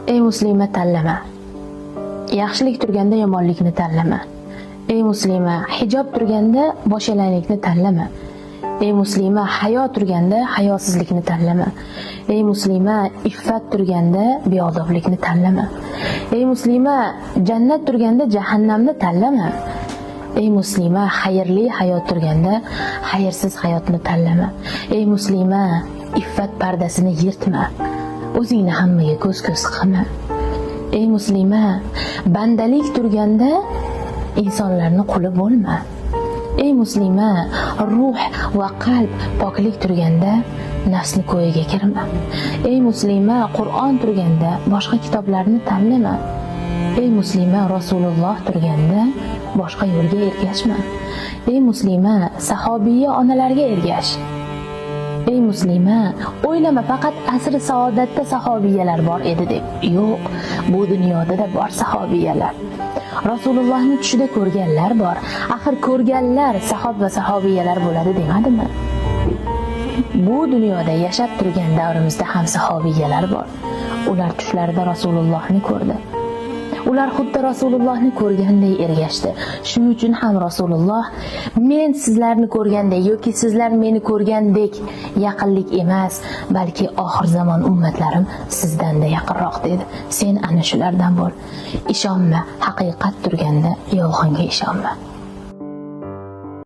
Ey muslima, tanlama. Yaxshilik turganda yomonlikni tanlama. Ey muslima, hijob turganda boshalanlikni tanlama. Ey muslima, hayo turganda hayosizlikni tanlama. Ey muslima, iffat turganda beodoblikni tanlama. Ey muslima, jannat turganda jahannamni tanlama. Ey muslima, xayrli hayot turganda xayrsiz hayotni tanlama. Ey muslima, iffat pardasini yirtma. O'zingni hammaga ko'z-ko'z qilma. Ey muslima, bandalik turganda insonlarning quli bo'lma. Ey muslima, ruh va qalb poklik turganda nafsni ko'yiga kirma. Ey muslima, Qur'on turganda boshqa kitoblarni tanlama. Ey muslima, Rasululloh turganda boshqa yo'lga ergashma. Ey muslima, sahobiya onalarga ergash. Ey muslima, o'ylama faqat asri saodatda sahobiyalar bor edi deb. Yo'q, bu dunyoda da bor sahobiyalar. Rasulullohni tushida ko'rganlar bor. Axir ko'rganlar sahob va sahobiyalar bo'ladi demadimi? Bu dunyoda yashab turgan davrimizda ham sahobiyalar bor. Ular tushlarida Rasulullohni ko'rdi. Ular xuddi Rasulullohni ko'rganday ergashdi. Shuning uchun ham Rasululloh men sizlarni ko'rganday yoki sizlar meni ko'rgandek yaqinlik emas, balki oxir zamon ummatlarim sizdan-da yaqinroq dedi. Sen ana shulardan bo'l. Ishonma, haqiqat turganda yolg'onga ishonma.